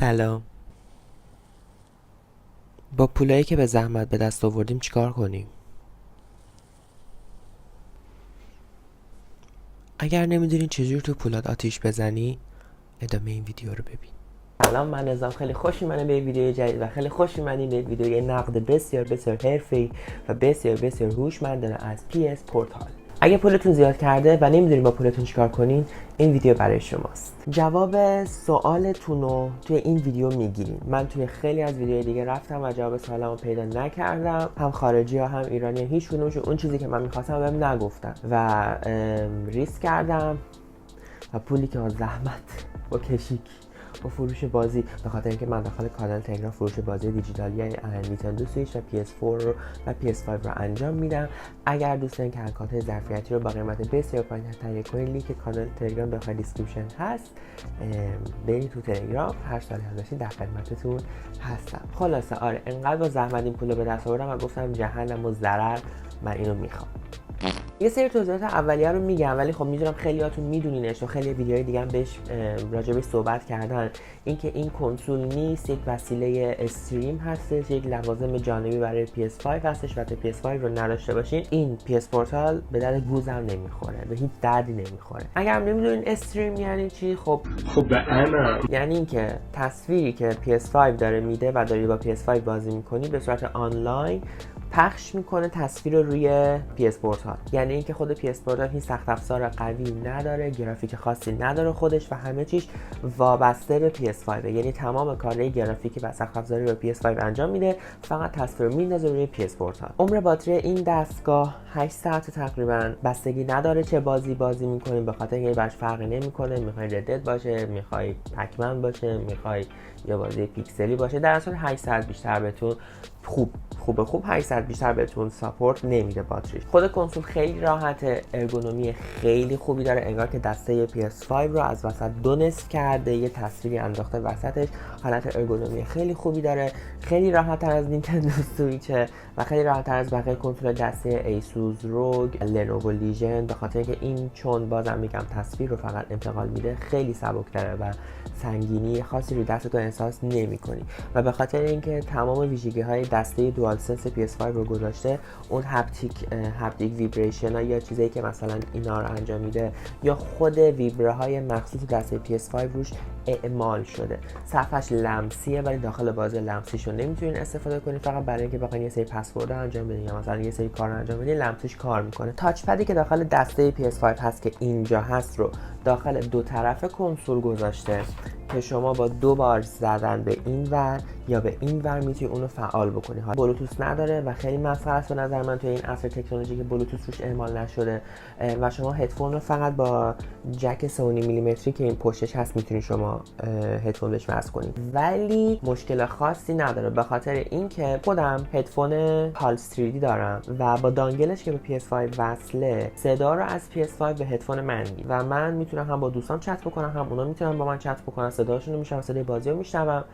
سلام. با پولایی که به زحمت به دست آوردیم چیکار کنیم؟ اگر نمیدونی چجور تو پولات آتیش بزنی، ادامه این ویدیو رو ببین. سلام، من نظام. خیلی خوش اومدین به ویدیو جدید و خیلی خوش اومدین به ویدیوی نقد بسیار بسیار حرفه‌ای و بسیار بسیار هوشمندانه از PS پورتال. اگه پولتون زیاد کرده و نمیدونید با پولتون چیکار کنین، این ویدیو برای شماست. جواب سوالتون رو توی این ویدیو میگیریم. من توی خیلی از ویدیوهای دیگه رفتم و جواب سوالمو پیدا نکردم. هم خارجی ها هم ایرانی ها هیچ کدومشون اون چیزی که من میخواستم بهم نگفتن و ریسک کردم و پولی که از زحمت با کشیک با فروش بازی، به خاطر اینکه من داخل کانال تلگرام فروش بازی دیجیتالی نیتندو سویچ و PS4 رو و PS5 رو انجام میدم. اگر دوست دارین که کارت ظرفیتی رو با قیمت بسیار پایین تهیه کنین، لینک کانال تلگرام داخل دیسکریپشن هست. برید تو تلگرام، هر سالی هم داشتین در خدمتتون هستم. خلاصه آره، انقدر با زحمت این پول رو به دست آوردم و گفتم جهنم و ضرر، من اینو میخوام. یه سری توضیحات اولیه رو میگم، ولی خب میدونم خیلیاتون میدونینش و خیلی ویدیوهای دیگه هم بهش راجبش صحبت کردن. اینکه این کنسول نیست، یک وسیله استریم هستش، یک لوازم جانبی برای PS5 هستش و تا PS5 رو نداشته باشین این PS پورتال به درد گوزم نمیخوره، به هیچ دردی نمیخوره. اگر هم نمیدونین استریم یعنی چی، خب به انا یعنی اینکه تصویری که PS5 داره میده و داری با PS5 بازی میکنی به صورت آنلاین پخش میکنه تصویر رو روی PS پورتال. یعنی اینکه خود PS پورتال هیچ سخت افزار قوی نداره، گرافیک خاصی نداره خودش و همه چیش وابسته به PS5. یعنی تمام کارهای گرافیکی و سخت افزاری رو PS5 انجام میده، فقط تصویر میندازه روی PS پورتال. عمر باتری این دستگاه 8 ساعت تقریبا. بستگی نداره چه بازی میکنین، به خاطر اینکه براش فرقی نمیکنه. میخوای ردد باشه، میخوای پکمن باشه، میخوای یا بازی پیکسلی باشه، در اصل 8 ساعت بیشتر بهتون خوب 8 ساعت بیشتر بهتون ساپورت نمیده باتریش. خود کنسول خیلی راحته، ارگونومی خیلی خوبی داره، انگار که دسته PS5 رو از وسط دو نصف کرده، یه تصویری انداخته وسطش. حالت ارگونومی خیلی خوبی داره، خیلی راحت تر از نینتندو سویچه و خیلی راحت تر از بقیه کنسول دسته ایسوس روگ، لنوو لیژن، به خاطر اینکه این چون بازم میگم تصویر رو فقط انتقال میده، خیلی سبک‌تره و سنگینی خاصی رو دستتون احساس نمی‌کنی. و به خاطر اینکه تمام ویژگی‌های دسته دوال سنس PS5 رو گذاشته، اون هپتیک ویبریشن ها یا چیزایی که مثلا اینا رو انجام میده یا خود ویبره های مخصوص دسته PS5 روش اعمال شده. صفحش لمسیه ولی داخل بازی لمسیش رو نمیتونین استفاده کنین، فقط برای اینکه بخواید یه سری پسورد انجام بدین یا مثلا یه سری کار انجام بدین لمسیش کار میکنه. تاچ پدی که داخل دسته PS5 هست که اینجا هست رو داخل دو طرف کنسول گذاشته که شما با 2 بار زدن به این ور یا به این ور میتونید اونو فعال بکنید. بلوتوث نداره و خیلی مسخره است به نظر من توی این عصر تکنولوژی که بلوتوث روش اعمال نشده و شما هدفون رو فقط با جک 3.5 میلیمتری که این پشتش هست میتونید شما هدفون بهش وصل کنید، ولی مشکل خاصی نداره به خاطر اینکه خودم هدفون پالس 3D دارم و با دانگلش که به PS5 وصله صدا رو از PS5 به هدفون من میگیره و من میتونم هم با دوستان چت بکنم، هم اونا میتونن با من چت بکنن، صداشون رو میشنوم، صدای بازی رو میشنوم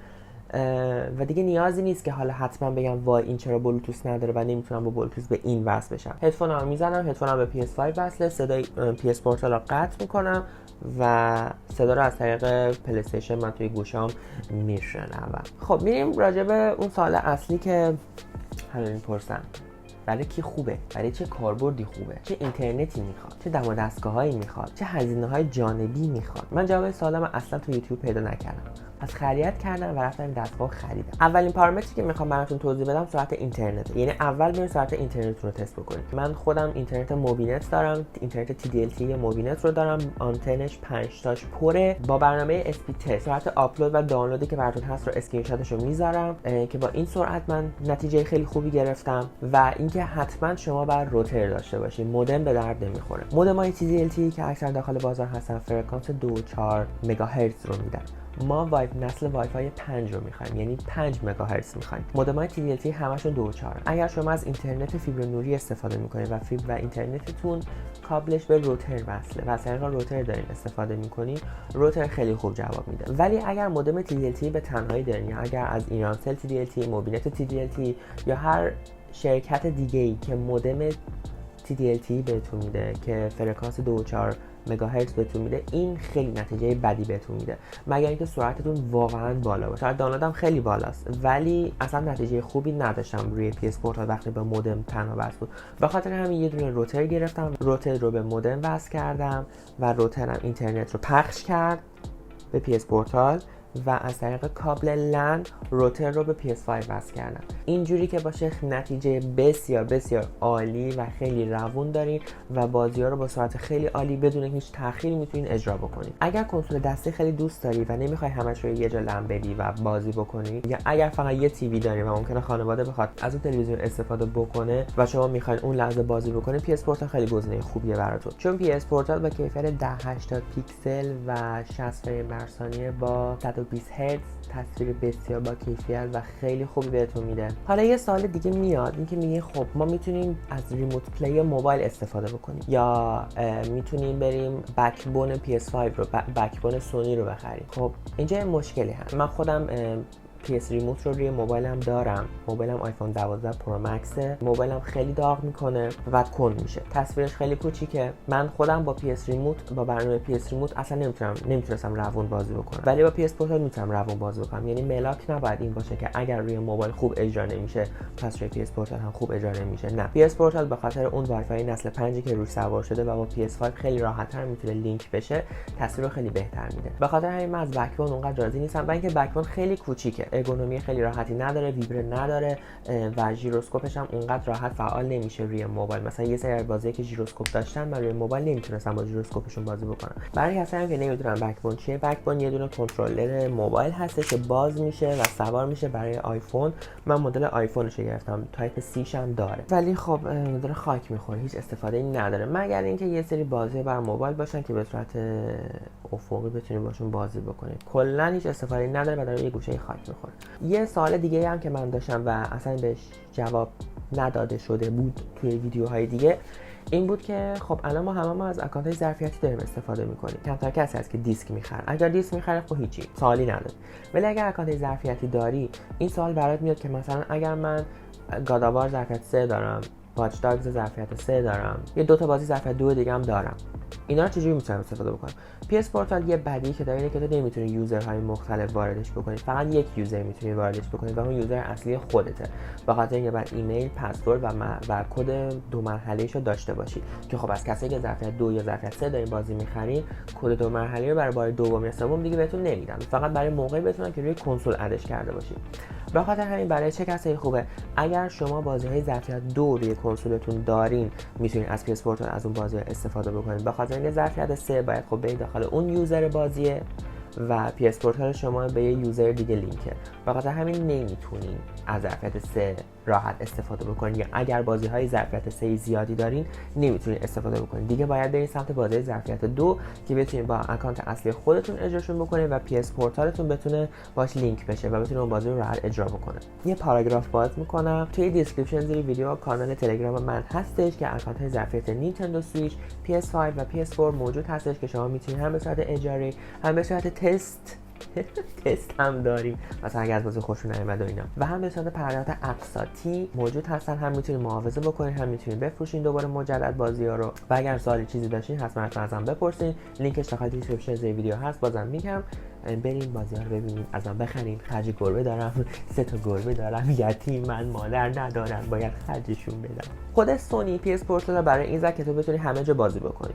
و دیگه نیازی نیست که حالا حتما بگم وای این چرا بلوتوث نداره و نمیتونم با بلوتوث به این وصل بشم. هدفونم میزنم، هدفونم به PS5 وصله، صدای PS پورتال رو قطع میکنم و صدا رو از طریق پلی استیشن من توی گوشام میشنوم. خب میریم راجع به اون سوال اصلی که همه میپرسن: برای کی خوبه؟ برای چه کاربردی خوبه؟ چه اینترنتی میخواد؟ چه دم و دستگاهایی میخواد؟ چه هزینه‌های جانبی میخواد؟ من جواب سوالم اصلا تو یوتیوب پیدا نکردم. پس خرید کردم و رفتم این دستگاه خریدم. اولین پارامتری که میخوام براتون توضیح بدم سرعت اینترنت. یعنی اول برید سرعت اینترنتتون رو تست بکنید. من خودم اینترنت موبینت دارم، اینترنت TDLTE موبینت رو دارم، آنتنش 5 تاش پره. با برنامه SP تست سرعت آپلود و دانلودی که براتون هست رو اسکرین شاتش رو میذارم که با این سرعت من نتیجه خیلی خوبی گرفتم. و اینکه حتما شما باید روتر داشته باشید، مودم به درد نمیخوره. مودمای TDLTE که اکثر داخل بازار هستن فرکانس 2.4 مگاهرتز رو میدن. ما نسل وای فای 5 رو میخوایم، یعنی 5 مگاهرتز میخوایم. مودمای TDLTE همشون 2.4. اگر شما از اینترنت فیبر نوری استفاده میکنید و اینترنتتون کابلش به روتر وصله و از طریق روتر دارین استفاده میکنید، روتر خیلی خوب جواب میده. ولی اگر مودم TDLTE به تنهایی دارین یا اگر از ایرانسل TDLTE، موبینت TDLTE یا هر شرکت دیگه‌ای که مودم TDLTE بهتون میده که فرکانس 2.4 مگاهرتز بهتون میده، این خیلی نتیجه بدی بهتون میده، مگر اینکه سرعتتون واقعا بالا باشه. دانلودم خیلی بالاست ولی اصلا نتیجه خوبی نداشتم روی پی اس پورتال وقتی به مودم تنها وصل بود. به خاطر همین یه دونه روتر گرفتم، روتر رو به مودم وصل کردم و روترم اینترنت رو پخش کرد به پی اس پورتال و از طریق کابل لن روتر رو به PS5 وصل کردم. اینجوری که باشه نتیجه بسیار بسیار عالی و خیلی روون دارین و بازی‌ها رو با سرعت خیلی عالی بدون هیچ تأخیری میتونین اجرا بکنید. اگر کنسول دستی خیلی دوست داری و نمیخوای همش رو یه جا لم بدی و بازی بکنی، یا اگر فقط یه تیوی داری و ممکنه خانواده بخواد از اون تلویزیون استفاده بکنه و شما میخواین اون لحظه بازی بکنید، PS پورتال خیلی گزینه خوبیه براتون، چون PS پورتال با کیفیت 1080 پیکسل و 60 فریم بر ثانیه با 120 هرتز تصویر بسیار با کیفیت و خیلی خوبی بهتون میده. حالا یه سوال دیگه میاد، این که میگه خب ما میتونیم از ریموت پلی موبایل استفاده بکنیم یا میتونیم بریم بکبون PS5 رو بکبون سونی رو بخریم. خب اینجا مشکلی هست. من خودم PS ریموت رو روی موبایلم دارم. موبایلم آیفون 12 پرو مکسه. موبایلم خیلی داغ میکنه و کند میشه. تصویرش خیلی کوچیکه. من خودم با PS ریموت، با برنامه PS ریموت اصلا نمیتونستم روون بازی بکنم. ولی با PS پورتال میتونم روون بازی بکنم. یعنی ملاک نباید این باشه که اگر روی موبایل خوب اجرا نمیشه، پس روی PS پورتال هم خوب اجرا نمیشه. نه. PS پورتال به خاطر اون وایفای نسل 5 که روش سوار شده و با PS5 خیلی راحت‌تر میتونه لینک بشه، تصویر رو خیلی بهتر میده. به خاطر همین من از بکبون اونقدر راضی نیستم، و اینکه بکبون خیلی کوچیکه. ارگونومی خیلی راحتی نداره، ویبره نداره و ژیروسکوپش هم اونقدر راحت فعال نمیشه روی موبایل. مثلا یه سری بازی که ژیروسکوپ داشتن من روی موبایل نمیتونستم با ژیروسکوپشون بازی بکنم. برای کسایی که نمیدونن بکبون چیه، بکبون یه دونه کنترلر موبایل هستش که باز میشه و سوار میشه برای آیفون. من مدل آیفونش گرفتم، تایپ سی هم داره، ولی خب داره خاک میخوره، هیچ استفاده ای نداره مگر اینکه یه سری بازی بر موبایل باشن که به صورت افقی بتونید باشون بازی بکنید. کلا هیچ استفاده نداره و داره یه گوشه خاک میخوره. یه سوال دیگه هم که من داشتم و اصلا بهش جواب نداده شده بود توی ویدیوهای دیگه این بود که خب الان ما همه از اکانت‌های ظرفیتی داریم استفاده می‌کنیم. کمتر کسی هست که دیسک می‌خره. اگر دیسک می‌خره خب هیچی، سوالی نداره. ولی اگر اکانت ظرفیتی داری، این سوال برات میاد که مثلا اگر من گاداوار ظرفیت 3 دارم، واچ داگز ظرفیت 3 دارم، یه دو تا بازی ظرفیت 2 دیگه هم دارم، اینا رو چجوری میتونم استفاده بکنم؟ PS پورتال یه بدی که داره اینه که تو نمیتونی یوزرهای مختلف واردش بکنی، فقط یک یوزر میتونی واردش بکنی و اون یوزر اصلی خودته. به خاطر اینکه بعد ایمیل، پسورد و کد 2 مرحله‌ایشو داشته باشی که خب از کسایی که ظرفیت 2 یا ظرفیت 3 دارین بازی می‌خرین، کد 2 مرحله‌ای رو برای بار دوم یا سوم دیگه بهتون نمیدن، فقط برای موقعی بتونن که روی کنسول ادش کرده باشید. به خاطر همین برای چه کسایی خوبه؟ اگر شما بازی‌های ظرفیت 2 روی کنسولتون دارین، میتونید از PS پورتال از اون بازی استفاده بکنید. به خاطر اینکه ظرفیت 3 باید خب برید داخل اون یوزر بازیه و PS پورتال شما به یه یوزر دیگه لینکه. به خاطر همین نمیتونین از ظرفیت 3 راحت استفاده بکنین، یا اگر بازی‌های ظرفیت 3 زیادی دارین نمیتونین استفاده بکنین. دیگه باید برید سمت بازی ظرفیت 2 که بتونین با اکانت اصلی خودتون اجراشون بکنین و PS پورتالتون بتونه باش لینک بشه و بتونه اون بازی رو راحت اجرا بکنه. یه پاراگراف باز میکنم توی دیسکریپشن زیر ویدیو کانال تلگرام من هستش که اکانت ظرفیت نینتندو سویچ، PS5 و PS4 موجود هستش که شما میتونید هم به صورت اجاری هم به صورت تست هم داریم، مثلا اگر از بازی خوشتون نیومد و اینا، و هم به صورت پرداخت اقساطی موجود هستن، هم میتونید محافظه بکنید هم میتونید بفروشین دوباره مجدد بازی‌ها رو. و اگر سوالی چیزی داشتین حتما ازم بپرسین، لینکش داخل دیسکریپشن زیر ویدیو هست. بازم میگم بریم بازی‌ها رو ببینید، ازم بخرین. خرج گربه دارم، 3 تا گربه دارم، یتیم من، مادر ندارم، باید خرجشون بدم. خود سونی PS پورتال برای این که تو بتونی همه جا بازی بکنی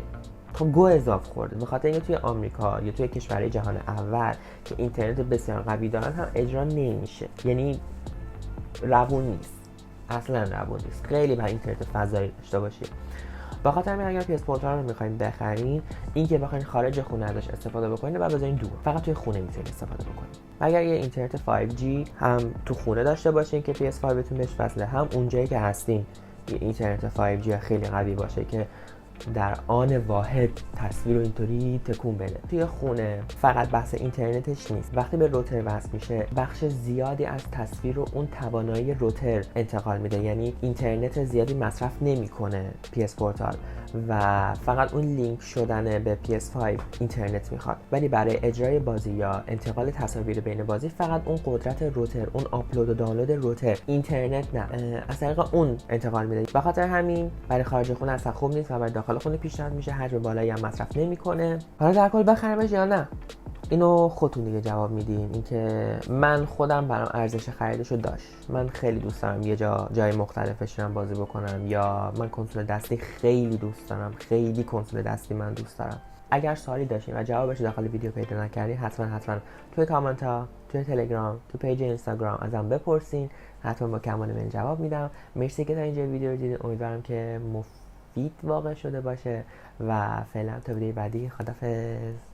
خب گو اضافه خورده، به خاطر اینکه توی آمریکا یا توی کشورهای جهان اول که اینترنت بسیار قوی دارن هم اجرا نمیشه، یعنی روون نیست، اصلا روون نیست، خیلی باید اینترنت فضایی داشته باشی. به خاطر همین اگر PS پورتال رو می‌خواید بخرین، این که بخواید خارج خونه ازش استفاده بکنید بعد بذارین دور، فقط توی خونه میتونید استفاده بکنید. اگر یه اینترنت 5G هم تو خونه داشته باشین که PS5 بهتون بهش وصله، هم اونجایی که هستین یه اینترنت 5G خیلی قوی باشه که در آن واحد تصویر رو اینطوری تکون بده. توی خونه فقط بحث اینترنتش نیست، وقتی به روتر وصل میشه بخش زیادی از تصویر رو اون توانایی روتر انتقال میده، یعنی اینترنت زیادی مصرف نمیکنه PS پورتال و فقط اون لینک شدن به PS5 اینترنت میخواد. ولی برای اجرای بازی یا انتقال تصاویر بین بازی فقط اون قدرت روتر، اون آپلود و دانلود روتر، اینترنت نه، از طریق اون انتقال میده. به خاطر همین برای خارج خونه اصلا خوب نیست و برای داخل داخل خونه پیشنهاد میشه، حجم بالایی هم مصرف نمیکنه. حالا در کل بخرمش یا نه، اینو خودتون دیگه جواب میدین. اینکه من خودم برام ارزش خریدشو داشت. من خیلی دوست دارم یه جای مختلف بشینم بازی بکنم، یا من کنسول دستی خیلی دوست دارم، خیلی کنسول دستی من دوست دارم. اگر سوالی داشتین و جوابش داخل ویدیو پیدا نکردین، حتما توی کامنت ها، توی تلگرام، تو پیج اینستاگرام ازم بپرسین، حتما با کمال میل جواب میدم. مرسی که تا اینجا ویدیو رو دیدین. امیدوارم که مفید واقع شده باشه و فعلا تا ویدیو بعدی، خدافظ.